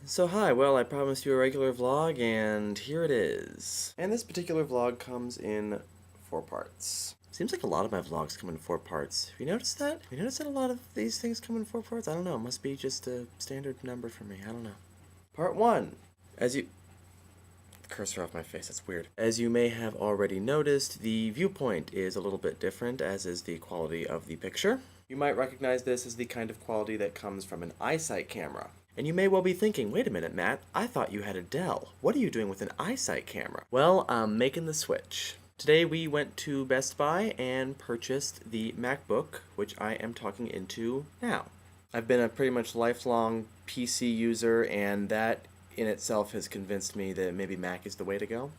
So hi, well I promised you a regular vlog and here it is. And this particular vlog comes in 4 parts. Seems like a lot of my vlogs come in 4 parts. Have you noticed that? Have you noticed that a lot of these things come in 4 parts? I don't know, it must be just a standard number for me, I don't know. Part 1. Cursor off my face, that's weird. As you may have already noticed, the viewpoint is a little bit different, as is the quality of the picture. You might recognize this as the kind of quality that comes from an iSight camera. And you may well be thinking, wait a minute, Matt, I thought you had a Dell. What are you doing with an iSight camera? Well, I'm making the switch. Today we went to Best Buy and purchased the MacBook, which I am talking into now. I've been a pretty much lifelong PC user, and that in itself has convinced me that maybe Mac is the way to go.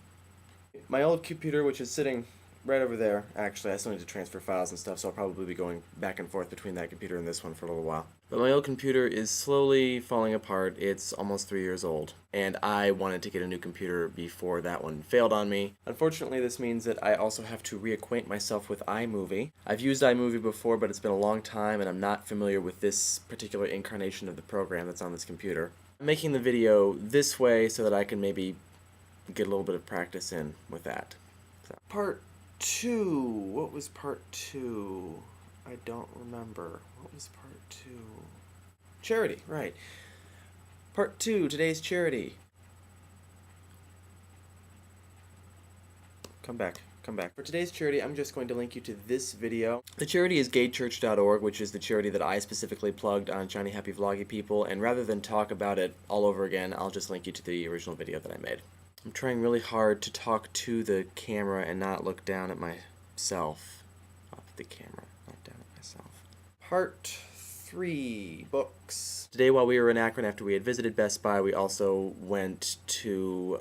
My old computer, which is sitting right over there, actually, I still need to transfer files and stuff, so I'll probably be going back and forth between that computer and this one for a little while. But my old computer is slowly falling apart. It's almost 3 years old, and I wanted to get a new computer before that one failed on me. Unfortunately, this means that I also have to reacquaint myself with iMovie. I've used iMovie before, but it's been a long time, and I'm not familiar with this particular incarnation of the program that's on this computer. I'm making the video this way so that I can maybe get a little bit of practice in with that. So, part 2. What was part 2? I don't remember. What was part 2? Charity, right. Part 2, today's charity. Come back. For today's charity, I'm just going to link you to this video. The charity is gaychurch.org, which is the charity that I specifically plugged on Shiny Happy Vloggy People, and rather than talk about it all over again, I'll just link you to the original video that I made. I'm trying really hard to talk to the camera and not look down at myself. Up at the camera, not down at myself. Part 3, books. Today while we were in Akron after we had visited Best Buy, we also went to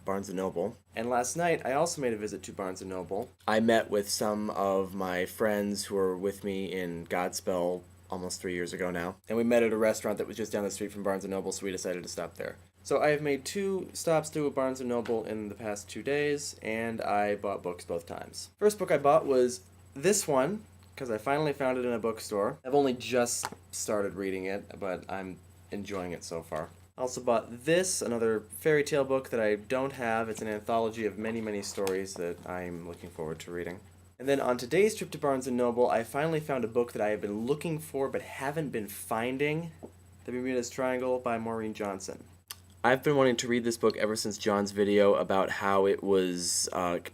Barnes & Noble. And last night, I also made a visit to Barnes & Noble. I met with some of my friends who were with me in Godspell almost 3 years ago now. And we met at a restaurant that was just down the street from Barnes & Noble, so we decided to stop there. So I have made 2 stops to Barnes & Noble in the past 2 days, and I bought books both times. First book I bought was this one, because I finally found it in a bookstore. I've only just started reading it, but I'm enjoying it so far. I also bought this, another fairy tale book that I don't have. It's an anthology of many, many stories that I'm looking forward to reading. And then on today's trip to Barnes & Noble, I finally found a book that I have been looking for but haven't been finding. The Bermuda's Triangle by Maureen Johnson. I've been wanting to read this book ever since John's video about how it was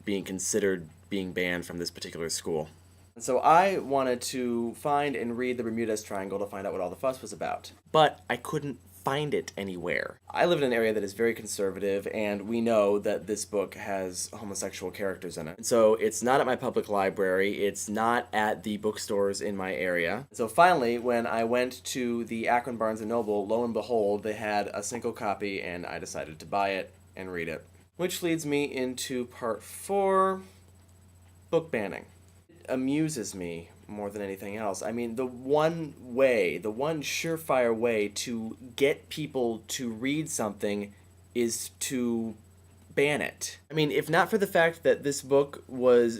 being considered being banned from this particular school. And so I wanted to find and read the Bermuda's Triangle to find out what all the fuss was about. But I couldn't find it anywhere. I live in an area that is very conservative, and we know that this book has homosexual characters in it. And so it's not at my public library, it's not at the bookstores in my area. So finally, when I went to the Akron Barnes & Noble, lo and behold, they had a single copy, and I decided to buy it and read it. Which leads me into part 4, book banning. It amuses me more than anything else. I mean, the one surefire way to get people to read something is to ban it. I mean, if not for the fact that this book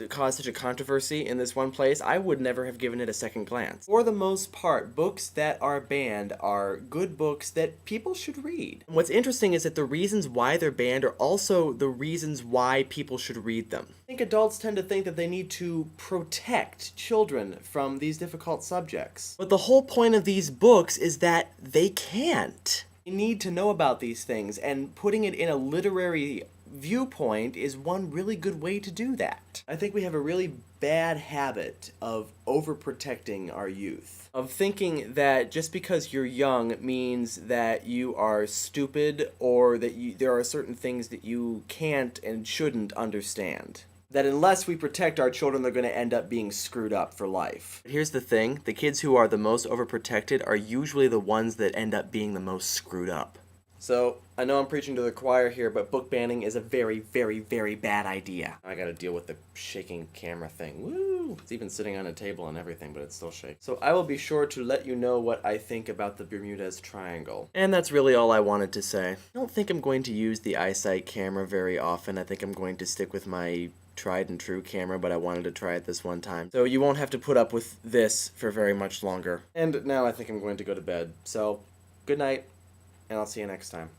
caused such a controversy in this one place, I would never have given it a second glance. For the most part, books that are banned are good books that people should read. What's interesting is that the reasons why they're banned are also the reasons why people should read them. I think adults tend to think that they need to protect children from these difficult subjects. But the whole point of these books is that they can't. They need to know about these things, and putting it in a literary viewpoint is one really good way to do that. I think we have a really bad habit of overprotecting our youth. Of thinking that just because you're young means that you are stupid or that there are certain things that you can't and shouldn't understand. That unless we protect our children, they're going to end up being screwed up for life. Here's the thing, the kids who are the most overprotected are usually the ones that end up being the most screwed up. So, I know I'm preaching to the choir here, but book banning is a very, very, very bad idea. I gotta deal with the shaking camera thing. Woo! It's even sitting on a table and everything, but it's still shaking. So I will be sure to let you know what I think about the Bermuda's Triangle. And that's really all I wanted to say. I don't think I'm going to use the iSight camera very often. I think I'm going to stick with my tried and true camera, but I wanted to try it this one time. So you won't have to put up with this for very much longer. And now I think I'm going to go to bed. So, good night. and I'll see you next time.